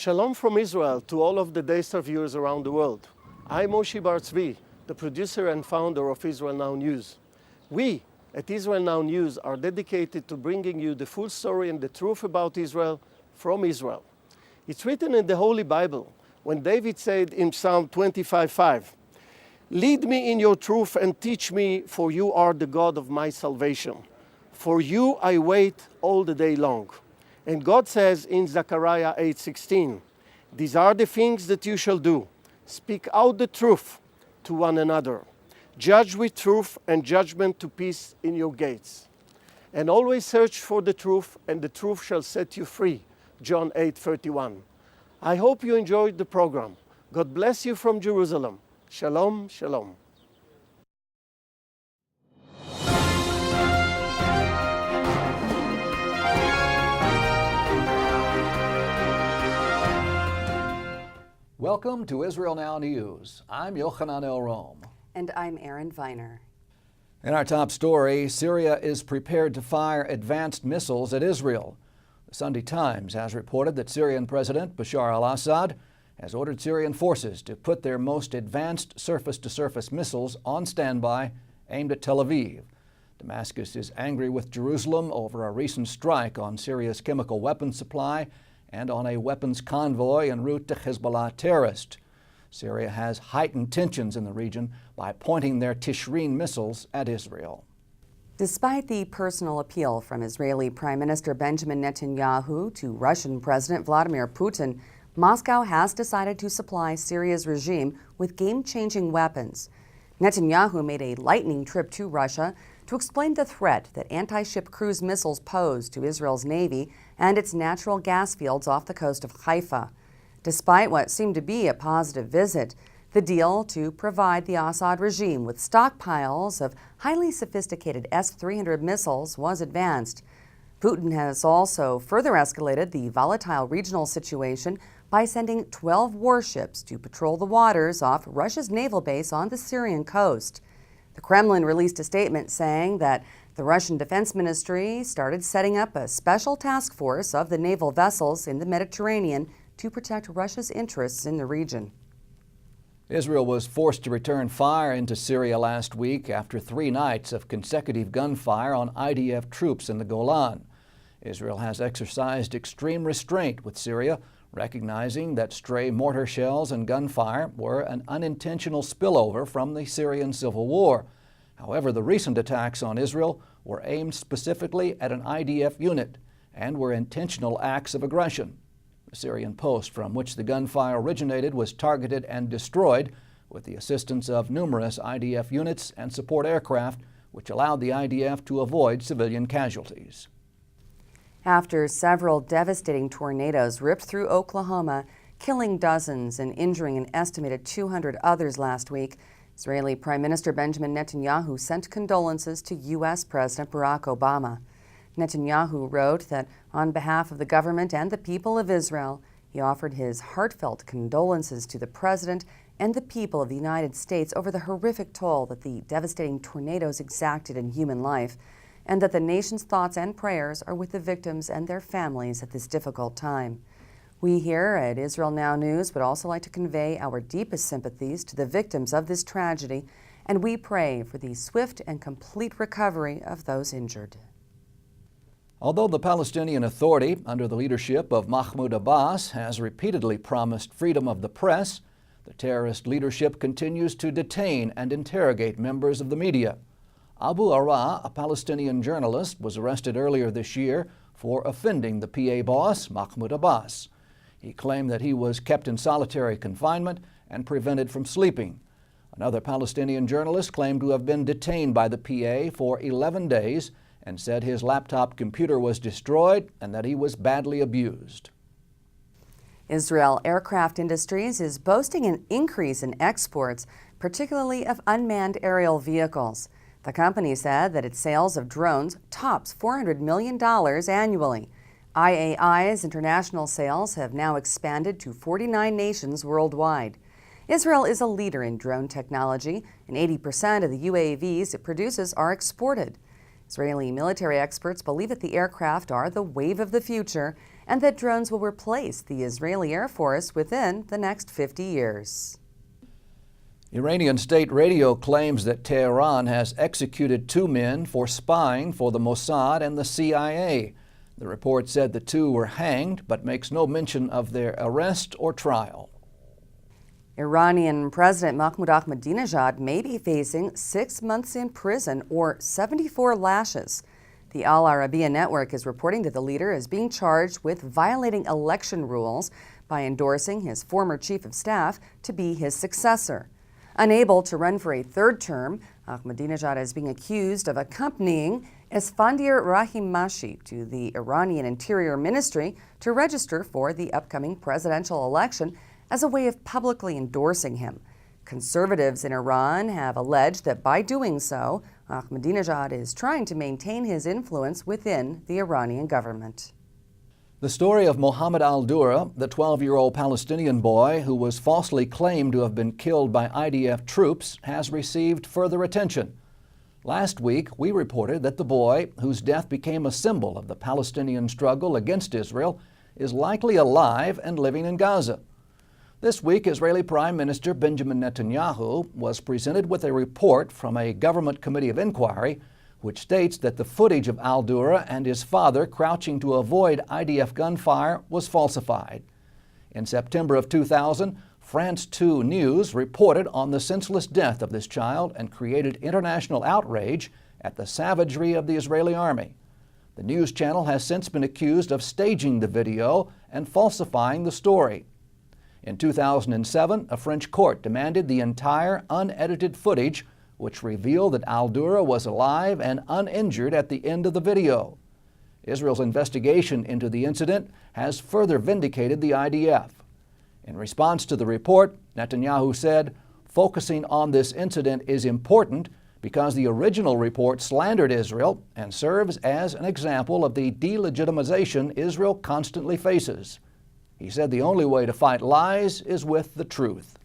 Shalom from Israel to all of the Daystar viewers around the world. I'm Moshe Bar Tzvi, the producer and founder of Israel Now News. We at Israel Now News are dedicated to bringing you the full story and the truth about Israel from Israel. It's written in the Holy Bible when David said in Psalm 25:5, "Lead me in your truth and teach me, for you are the God of my salvation. For you I wait all the day long." And God says in Zechariah 8:16, "These are the things that you shall do. Speak out the truth to one another. Judge with truth and judgment to peace in your gates. And always search for the truth, and the truth shall set you free." John 8:31. I hope you enjoyed the program. God bless you from Jerusalem. Shalom, shalom. Welcome to Israel Now News. I'm Yochanan El Rome. And I'm Erin Viner. In our top story, Syria is prepared to fire advanced missiles at Israel. The Sunday Times has reported that Syrian President Bashar al-Assad has ordered Syrian forces to put their most advanced surface-to-surface missiles on standby aimed at Tel Aviv. Damascus is angry with Jerusalem over a recent strike on Syria's chemical weapons supply and on a weapons convoy en route to Hezbollah terrorists. Syria has heightened tensions in the region by pointing their Tishreen missiles at Israel. Despite the personal appeal from Israeli Prime Minister Benjamin Netanyahu to Russian President Vladimir Putin, Moscow has decided to supply Syria's regime with game-changing weapons. Netanyahu made a lightning trip to Russia to explain the threat that anti-ship cruise missiles pose to Israel's Navy and its natural gas fields off the coast of Haifa. Despite what seemed to be a positive visit, the deal to provide the Assad regime with stockpiles of highly sophisticated S-300 missiles was advanced. Putin has also further escalated the volatile regional situation by sending 12 warships to patrol the waters off Russia's naval base on the Syrian coast. The Kremlin released a statement saying that the Russian Defense Ministry started setting up a special task force of the naval vessels in the Mediterranean to protect Russia's interests in the region. Israel was forced to return fire into Syria last week after 3 nights of consecutive gunfire on IDF troops in the Golan. Israel has exercised extreme restraint with Syria, recognizing that stray mortar shells and gunfire were an unintentional spillover from the Syrian civil war. However, the recent attacks on Israel were aimed specifically at an IDF unit and were intentional acts of aggression. The Syrian post from which the gunfire originated was targeted and destroyed with the assistance of numerous IDF units and support aircraft, which allowed the IDF to avoid civilian casualties. After several devastating tornadoes ripped through Oklahoma, killing dozens and injuring an estimated 200 others last week, Israeli Prime Minister Benjamin Netanyahu sent condolences to U.S. President Barack Obama. Netanyahu wrote that on behalf of the government and the people of Israel, he offered his heartfelt condolences to the President and the people of the United States over the horrific toll that the devastating tornadoes exacted in human life, and that the nation's thoughts and prayers are with the victims and their families at this difficult time. We here at Israel Now News would also like to convey our deepest sympathies to the victims of this tragedy, and we pray for the swift and complete recovery of those injured. Although the Palestinian Authority, under the leadership of Mahmoud Abbas, has repeatedly promised freedom of the press, the terrorist leadership continues to detain and interrogate members of the media. Abu Ara, a Palestinian journalist, was arrested earlier this year for offending the PA boss, Mahmoud Abbas. He claimed that he was kept in solitary confinement and prevented from sleeping. Another Palestinian journalist claimed to have been detained by the PA for 11 days and said his laptop computer was destroyed and that he was badly abused. Israel Aircraft Industries is boasting an increase in exports, particularly of unmanned aerial vehicles. The company said that its sales of drones tops $400 million annually. IAI's international sales have now expanded to 49 nations worldwide. Israel is a leader in drone technology, and 80% of the UAVs it produces are exported. Israeli military experts believe that the aircraft are the wave of the future and that drones will replace the Israeli Air Force within the next 50 years. Iranian state radio claims that Tehran has executed 2 men for spying for the Mossad and the CIA. The report said the 2 were hanged, but makes no mention of their arrest or trial. Iranian President Mahmoud Ahmadinejad may be facing 6 months in prison or 74 lashes. The Al Arabiya network is reporting that the leader is being charged with violating election rules by endorsing his former chief of staff to be his successor. Unable to run for a 3rd term, Ahmadinejad is being accused of accompanying Esfandiar Rahimashi to the Iranian Interior Ministry to register for the upcoming presidential election as a way of publicly endorsing him. Conservatives in Iran have alleged that by doing so, Ahmadinejad is trying to maintain his influence within the Iranian government. The story of Mohammed al-Dura, the 12-year-old Palestinian boy who was falsely claimed to have been killed by IDF troops, has received further attention. Last week, we reported that the boy, whose death became a symbol of the Palestinian struggle against Israel, is likely alive and living in Gaza. This week, Israeli Prime Minister Benjamin Netanyahu was presented with a report from a government committee of inquiry which states that the footage of al-Dura and his father crouching to avoid IDF gunfire was falsified. In September of 2000, France 2 News reported on the senseless death of this child and created international outrage at the savagery of the Israeli army. The news channel has since been accused of staging the video and falsifying the story. In 2007, a French court demanded the entire unedited footage, which revealed that al-Dura was alive and uninjured at the end of the video. Israel's investigation into the incident has further vindicated the IDF. In response to the report, Netanyahu said, "Focusing on this incident is important because the original report slandered Israel and serves as an example of the delegitimization Israel constantly faces." He said the only way to fight lies is with the truth.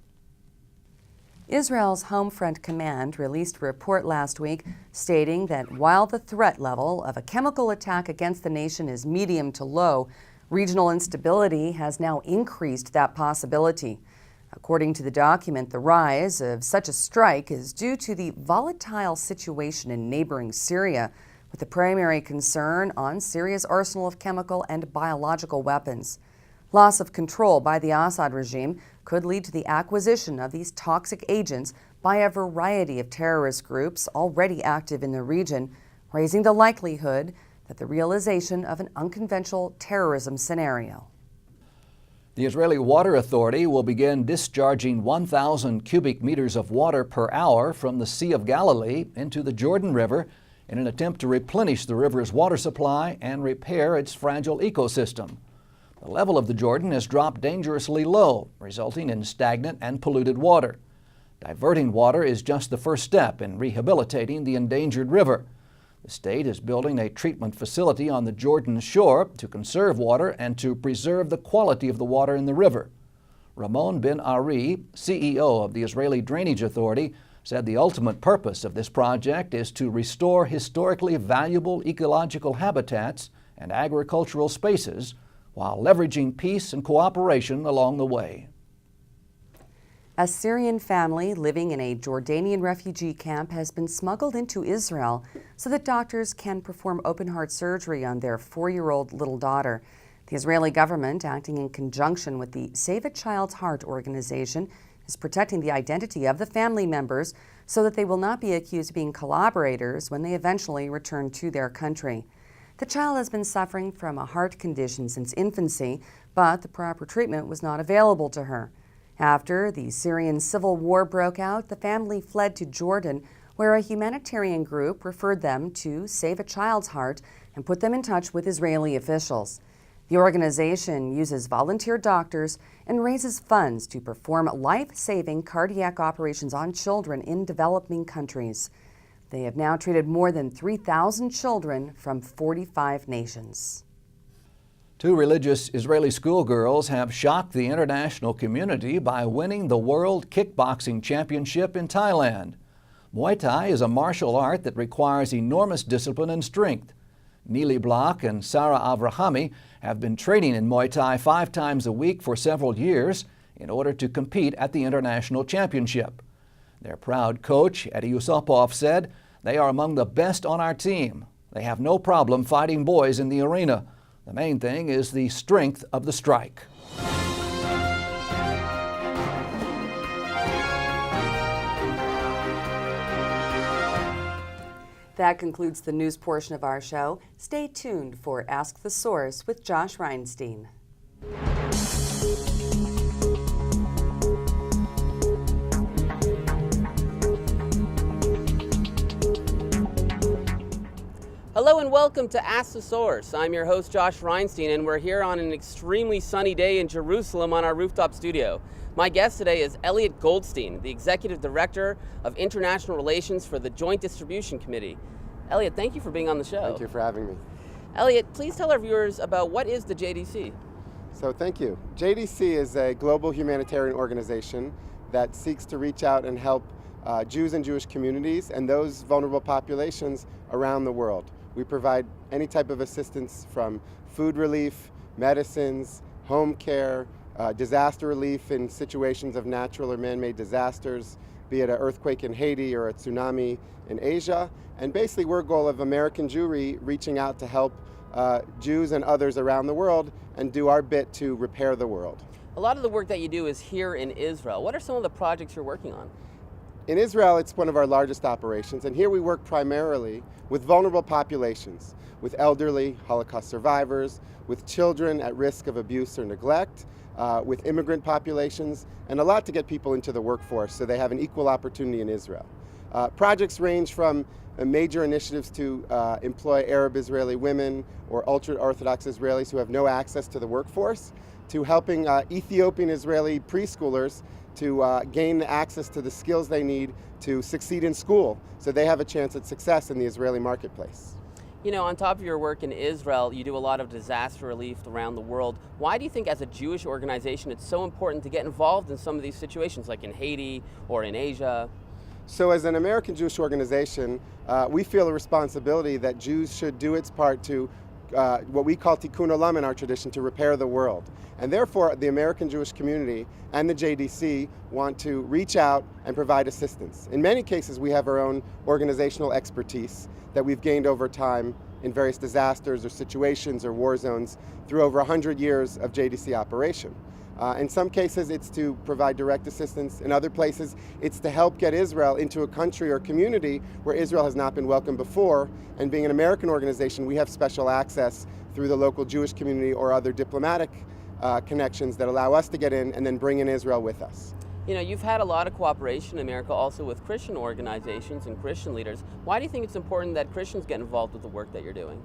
Israel's Home Front Command released a report last week stating that while the threat level of a chemical attack against the nation is medium to low, regional instability has now increased that possibility. According to the document, the rise of such a strike is due to the volatile situation in neighboring Syria, with the primary concern on Syria's arsenal of chemical and biological weapons. Loss of control by the Assad regime could lead to the acquisition of these toxic agents by a variety of terrorist groups already active in the region, raising the likelihood that the realization of an unconventional terrorism scenario. The Israeli Water Authority will begin discharging 1,000 cubic meters of water per hour from the Sea of Galilee into the Jordan River in an attempt to replenish the river's water supply and repair its fragile ecosystem. The level of the Jordan has dropped dangerously low, resulting in stagnant and polluted water. Diverting water is just the first step in rehabilitating the endangered river. The state is building a treatment facility on the Jordan shore to conserve water and to preserve the quality of the water in the river. Ramon Ben Ari, CEO of the Israeli Drainage Authority, said the ultimate purpose of this project is to restore historically valuable ecological habitats and agricultural spaces while leveraging peace and cooperation along the way. A Syrian family living in a Jordanian refugee camp has been smuggled into Israel so that doctors can perform open-heart surgery on their 4-year-old little daughter. The Israeli government, acting in conjunction with the Save a Child's Heart organization, is protecting the identity of the family members so that they will not be accused of being collaborators when they eventually return to their country. The child has been suffering from a heart condition since infancy, but the proper treatment was not available to her. After the Syrian civil war broke out, the family fled to Jordan, where a humanitarian group referred them to Save a Child's Heart and put them in touch with Israeli officials. The organization uses volunteer doctors and raises funds to perform life-saving cardiac operations on children in developing countries. They have now treated more than 3,000 children from 45 nations. 2 religious Israeli schoolgirls have shocked the international community by winning the World Kickboxing Championship in Thailand. Muay Thai is a martial art that requires enormous discipline and strength. Neely Block and Sarah Avrahami have been training in Muay Thai 5 times a week for several years in order to compete at the international championship. Their proud coach, Eddie Yusupov, said, "They are among the best on our team. They have no problem fighting boys in the arena. The main thing is the strength of the strike." That concludes the news portion of our show. Stay tuned for Ask the Source with Josh Reinstein. Hello and welcome to Ask the Source. I'm your host Josh Reinstein, and we're here on an extremely sunny day in Jerusalem on our rooftop studio. My guest today is Elliot Goldstein, the Executive Director of International Relations for the Joint Distribution Committee. Elliot, thank you for being on the show. Thank you for having me. Elliot, please tell our viewers about what is the JDC. So thank you. JDC is a global humanitarian organization that seeks to reach out and help Jews and Jewish communities and those vulnerable populations around the world. We provide any type of assistance from food relief, medicines, home care, disaster relief in situations of natural or man-made disasters, be it an earthquake in Haiti or a tsunami in Asia. And basically we're a goal of American Jewry reaching out to help Jews and others around the world and do our bit to repair the world. A lot of the work that you do is here in Israel. What are some of the projects you're working on? In Israel, it's one of our largest operations, and here we work primarily with vulnerable populations, with elderly Holocaust survivors, with children at risk of abuse or neglect, with immigrant populations, and a lot to get people into the workforce so they have an equal opportunity in Israel. Projects range from major initiatives to employ Arab Israeli women or ultra-Orthodox Israelis who have no access to the workforce, to helping Ethiopian Israeli preschoolers to gain access to the skills they need to succeed in school so they have a chance at success in the Israeli marketplace. You know, on top of your work in Israel, you do a lot of disaster relief around the world. Why do you think as a Jewish organization it's so important to get involved in some of these situations like in Haiti or in Asia? So as an American Jewish organization, we feel a responsibility that Jews should do its part to what we call tikkun olam in our tradition, to repair the world. And therefore, the American Jewish community and the JDC want to reach out and provide assistance. In many cases, we have our own organizational expertise that we've gained over time in various disasters or situations or war zones through over 100 years of JDC operation. In some cases, it's to provide direct assistance. In other places, it's to help get Israel into a country or community where Israel has not been welcomed before. And being an American organization, we have special access through the local Jewish community or other diplomatic connections that allow us to get in and then bring in Israel with us. You know, you've had a lot of cooperation in America also with Christian organizations and Christian leaders. Why do you think it's important that Christians get involved with the work that you're doing?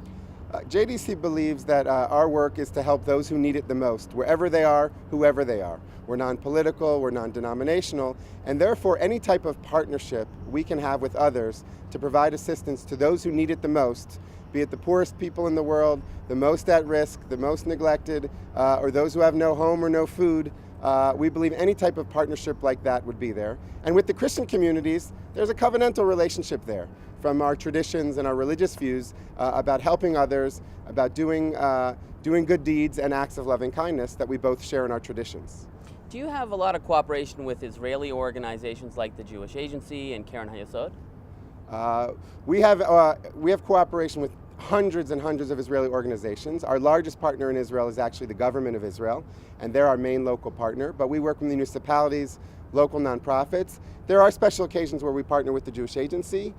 JDC believes that our work is to help those who need it the most, wherever they are, whoever they are. We're non-political, we're non-denominational, and therefore any type of partnership we can have with others to provide assistance to those who need it the most, be it the poorest people in the world, the most at risk, the most neglected, or those who have no home or no food. We believe any type of partnership like that would be there. And with the Christian communities, there's a covenantal relationship there from our traditions and our religious views about helping others, about doing good deeds and acts of loving kindness that we both share in our traditions. Do you have a lot of cooperation with Israeli organizations like the Jewish Agency and Keren Hayesod? We have cooperation with hundreds and hundreds of Israeli organizations. Our largest partner in Israel is actually the government of Israel, and they're our main local partner, but we work with municipalities, local nonprofits. There are special occasions where we partner with the Jewish Agency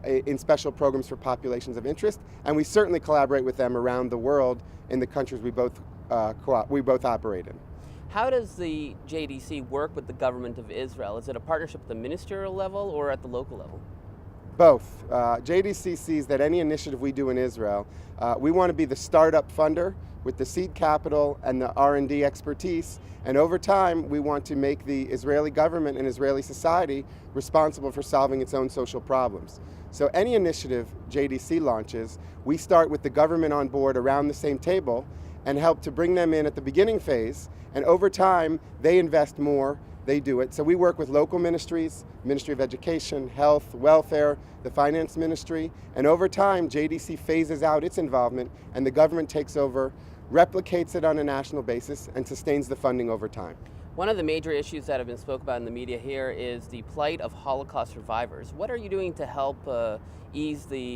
in special programs for populations of interest, and we certainly collaborate with them around the world in the countries we both operate in. How does the JDC work with the government of Israel? Is it a partnership at the ministerial level or at the local level? Both. JDC sees that any initiative we do in Israel, we want to be the startup funder with the seed capital and the R&D expertise, and over time we want to make the Israeli government and Israeli society responsible for solving its own social problems. So any initiative JDC launches, we start with the government on board around the same table and help to bring them in at the beginning phase, and over time they invest more, they do it. So we work with local ministries, Ministry of Education, Health, Welfare, the Finance Ministry, and over time JDC phases out its involvement and the government takes over, replicates it on a national basis, and sustains the funding over time. One of the major issues that have been spoken about in the media here is the plight of Holocaust survivors. What are you doing to help ease the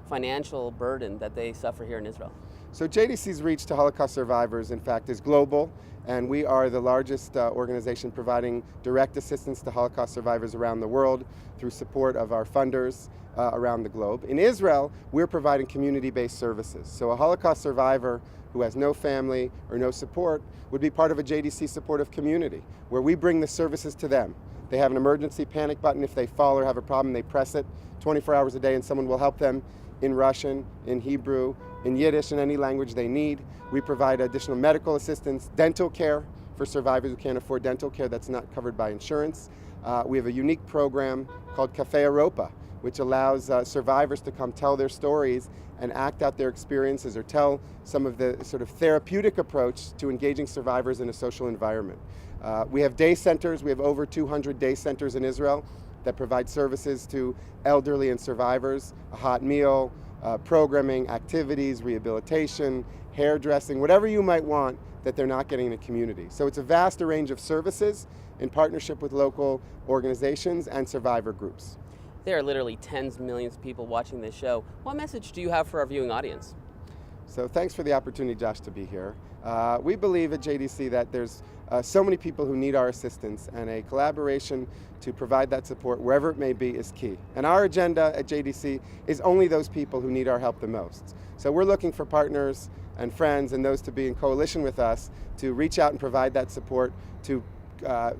financial burden that they suffer here in Israel? So JDC's reach to Holocaust survivors, in fact, is global, and we are the largest organization providing direct assistance to Holocaust survivors around the world through support of our funders around the globe. In Israel, we're providing community-based services. So a Holocaust survivor who has no family or no support would be part of a JDC supportive community where we bring the services to them. They have an emergency panic button. If they fall or have a problem, they press it 24 hours a day and someone will help them in Russian, in Hebrew, in Yiddish, in any language they need. We provide additional medical assistance, dental care for survivors who can't afford dental care that's not covered by insurance. We have a unique program called Cafe Europa, which allows survivors to come tell their stories and act out their experiences or tell some of the sort of therapeutic approach to engaging survivors in a social environment. We have day centers. We have over 200 day centers in Israel that provide services to elderly and survivors, a hot meal, programming, activities, rehabilitation, hairdressing, whatever you might want that they're not getting in a community. So it's a vast range of services in partnership with local organizations and survivor groups. There are literally tens of millions of people watching this show. What message do you have for our viewing audience? So thanks for the opportunity, Josh, to be here. We believe at JDC that there's so many people who need our assistance, and a collaboration to provide that support wherever it may be is key. And our agenda at JDC is only those people who need our help the most. So we're looking for partners and friends and those to be in coalition with us to reach out and provide that support to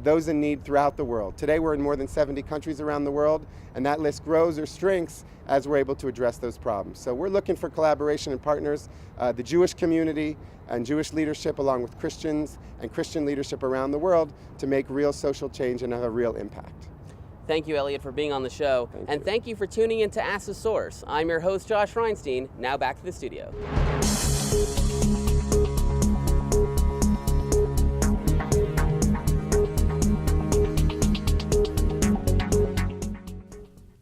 those in need throughout the world. Today we're in more than 70 countries around the world, and that list grows or shrinks as we're able to address those problems. So we're looking for collaboration and partners, the Jewish community and Jewish leadership along with Christians and Christian leadership around the world to make real social change and have a real impact. Thank you, Elliot, for being on the show. Thank you for tuning in to Ask the Source. I'm your host, Josh Reinstein. Now back to the studio.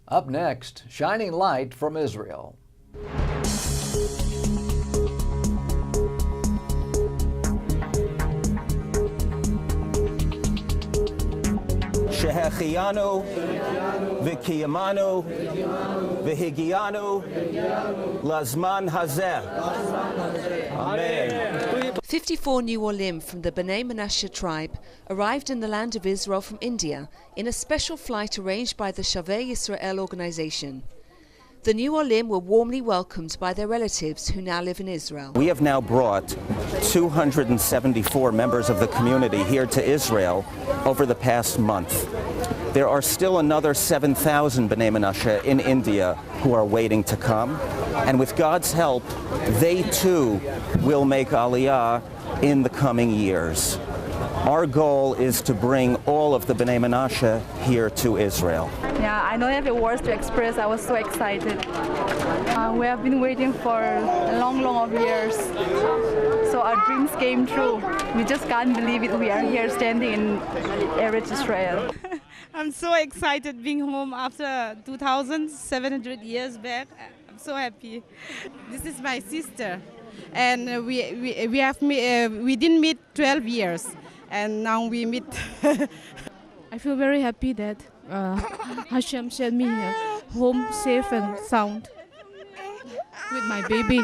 Up next, shining light from Israel. שהחיינו וקיימנו והגיענו לזמן הזה. Amen. 54 new Olim from the Bnei Menashe tribe arrived in the land of Israel from India in a special flight arranged by the Shavei Yisrael organization. The new Olim were warmly welcomed by their relatives who now live in Israel. We have now brought 274 members of the community here to Israel over the past month. There are still another 7,000 Bnei Menashe in India who are waiting to come, and with God's help, they too will make Aliyah in the coming years. Our goal is to bring all of the Bnei Menashe here to Israel. Yeah, I don't have the words to express. I was so excited. We have been waiting for a long of years. So our dreams came true. We just can't believe it. We are here standing in Eretz Israel. I'm so excited being home after 2,700 years back. I'm so happy. This is my sister, and we didn't meet 12 years, and now we meet. I feel very happy that Hashem sent me here home safe and sound with my baby.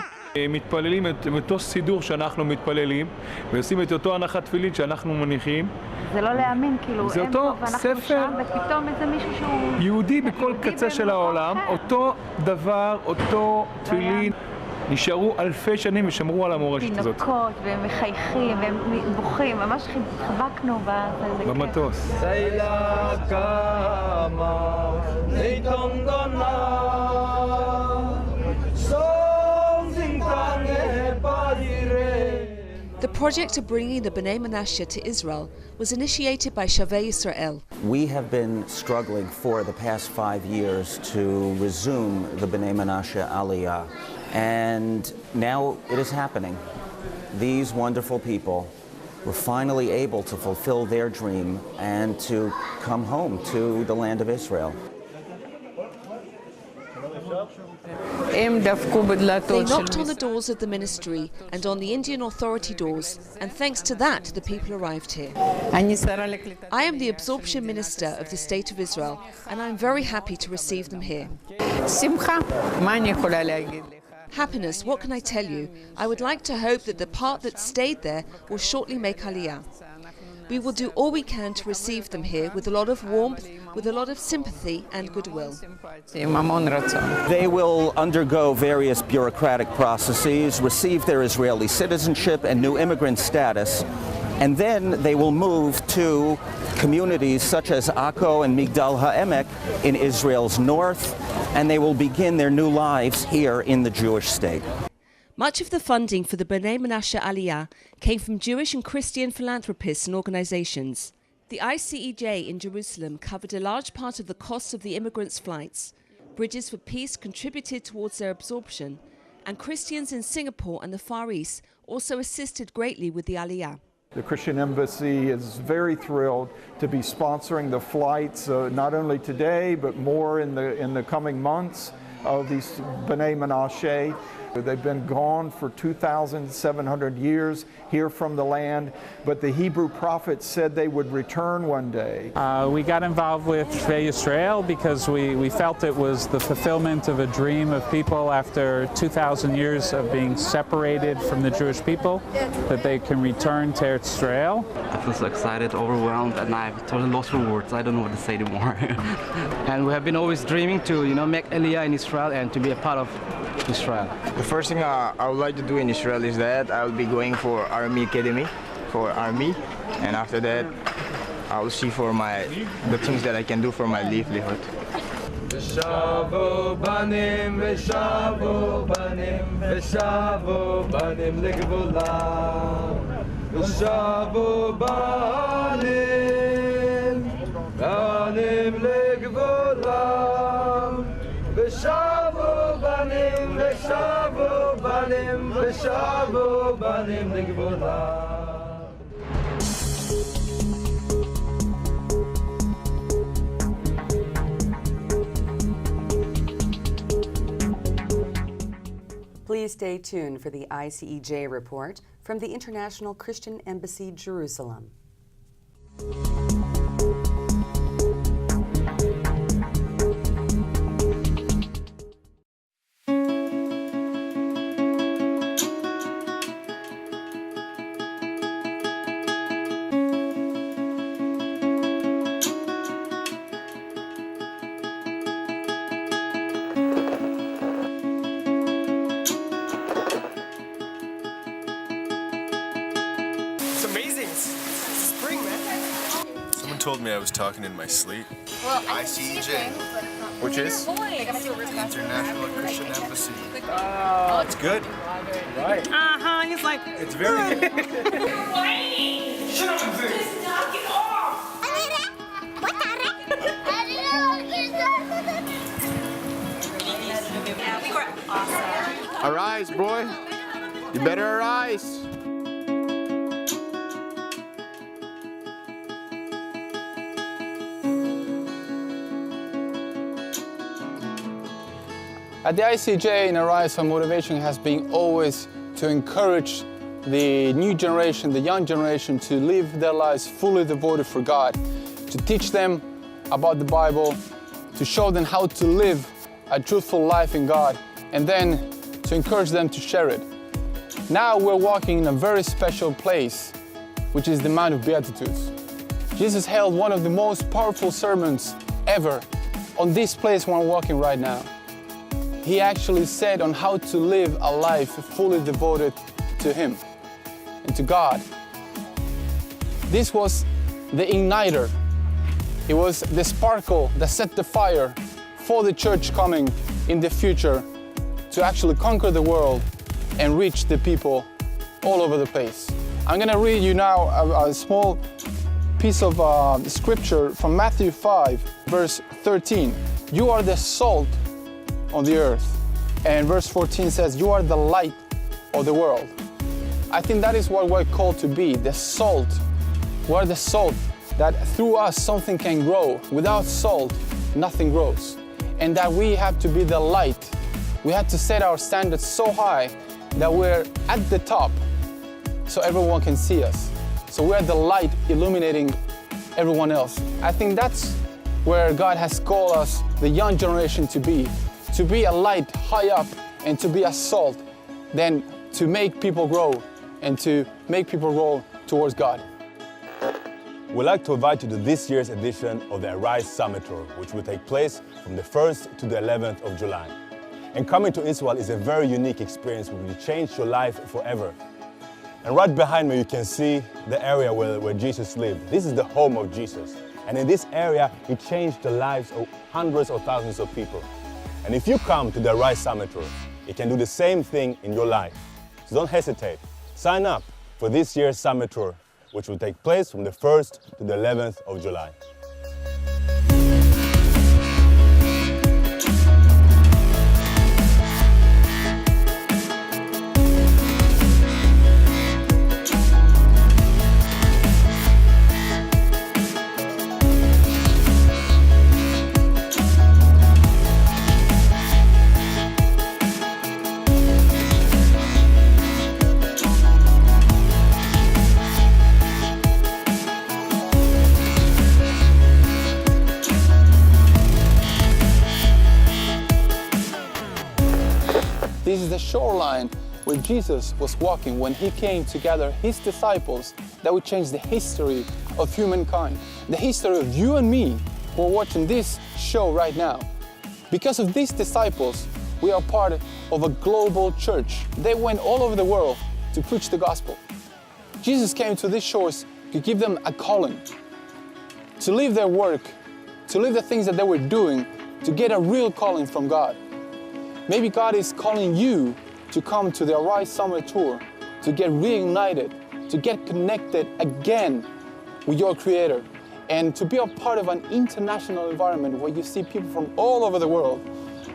מתפללים את אותו סידור שאנחנו מתפללים ועושים את אותו הנחת תפילין שאנחנו מניחים. זה לא להאמין, כאילו זה אותו ספר יהודי בכל קצה של העולם, אותו דבר, אותו תפילין. נשארו אלפי שנים ושמרו על המורשת הזאת. תינוקות והם מחייכים והם בוכים, ממש חיבקנו במטוס. The project of bringing the Bnei Menashe to Israel was initiated by Shavei Yisrael. We have been struggling for the past 5 years to resume the Bnei Menashe Aliyah, and now it is happening. These wonderful people were finally able to fulfill their dream and to come home to the land of Israel. They knocked on the doors of the ministry and on the Indian authority doors, and thanks to that, the people arrived here. I am the absorption minister of the State of Israel, and I'm very happy to receive them here. Happiness, what can I tell you? I would like to hope that the part that stayed there will shortly make Aliyah. We will do all we can to receive them here with a lot of warmth, with a lot of sympathy and goodwill. They will undergo various bureaucratic processes, receive their Israeli citizenship and new immigrant status, and then they will move to communities such as Akko and Migdal HaEmek in Israel's north, and they will begin their new lives here in the Jewish state. Much of the funding for the B'nai Menashe Aliyah came from Jewish and Christian philanthropists and organizations. The ICEJ in Jerusalem covered a large part of the costs of the immigrants' flights. Bridges for Peace contributed towards their absorption, and Christians in Singapore and the Far East also assisted greatly with the Aliyah. The Christian Embassy is very thrilled to be sponsoring the flights, not only today, but more in the coming months of these B'nai Menashe. They've been gone for 2,700 years here from the land, but the Hebrew prophets said they would return one day. We got involved with Shvei Yisrael because we felt it was the fulfillment of a dream of people after 2,000 years of being separated from the Jewish people, that they can return to Eretz Israel. I feel so excited, overwhelmed, and I've totally lost for words. I don't know what to say anymore. And we have been always dreaming to, make Aliyah in Israel and to be a part of Israel. The first thing I would like to do in Israel is that I will be going for Army Academy, for Army, and after that I will see for the things that I can do for my livelihood. ושבו בנים ושבו בנים ושבו בנים לגבולם ושבו בנים בנים לגבולם ושבו בנים ושבו בנים ושבו בנים לגבולם. Please stay tuned for the ICEJ report from the International Christian Embassy, Jerusalem. Told me I was talking in my sleep. Well, ICEJ, which is the International Christian Embassy. It's good. Right. He's like, it's very good. Shut up, just knock it off. Yeah, we were awesome. Arise, boy. You better arise. At the ICJ in Arise, our motivation has been always to encourage the new generation, the young generation, to live their lives fully devoted for God, to teach them about the Bible, to show them how to live a truthful life in God, and then to encourage them to share it. Now we're walking in a very special place, which is the Mount of Beatitudes. Jesus held one of the most powerful sermons ever on this place where I'm walking right now. He actually said on how to live a life fully devoted to Him and to God. This was the igniter. It was the sparkle that set the fire for the church coming in the future to actually conquer the world and reach the people all over the place. I'm going to read you now a small piece of scripture from Matthew 5, verse 13. You are the salt on the earth. And verse 14 says, you are the light of the world. I think that is what we're called to be, the salt. We're the salt that through us something can grow. Without salt, nothing grows. And that we have to be the light. We have to set our standards so high that we're at the top so everyone can see us. So we're the light illuminating everyone else. I think that's where God has called us, the young generation, to be a light high up and to be a salt, then to make people grow and to make people roll towards God. We'd like to invite you to this year's edition of the Arise Summit Tour, which will take place from the 1st to the 11th of July. And coming to Israel is a very unique experience which will change your life forever. And right behind me you can see the area where Jesus lived. This is the home of Jesus. And in this area, he changed the lives of hundreds of thousands of people. And if you come to the Arise Summit Tour, you can do the same thing in your life. So don't hesitate. Sign up for this year's Summit Tour, which will take place from the 1st to the 11th of July. This is the shoreline where Jesus was walking when he came to gather his disciples that would change the history of humankind, the history of you and me who are watching this show right now. Because of these disciples, we are part of a global church. They went all over the world to preach the gospel. Jesus came to these shores to give them a calling, to leave their work, to leave the things that they were doing, to get a real calling from God. Maybe God is calling you to come to the Arise Summer Tour, to get reignited, to get connected again with your Creator, and to be a part of an international environment where you see people from all over the world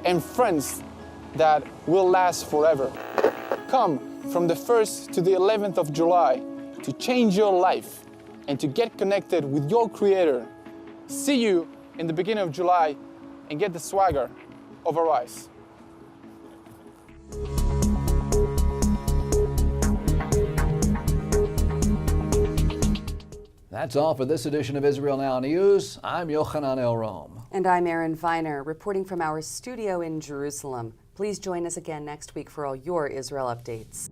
and friends that will last forever. Come from the 1st to the 11th of July to change your life and to get connected with your Creator. See you in the beginning of July and get the swagger of Arise. That's all for this edition of Israel Now News. I'm Yochanan El-Rom. And I'm Erin Viner, reporting from our studio in Jerusalem. Please join us again next week for all your Israel updates.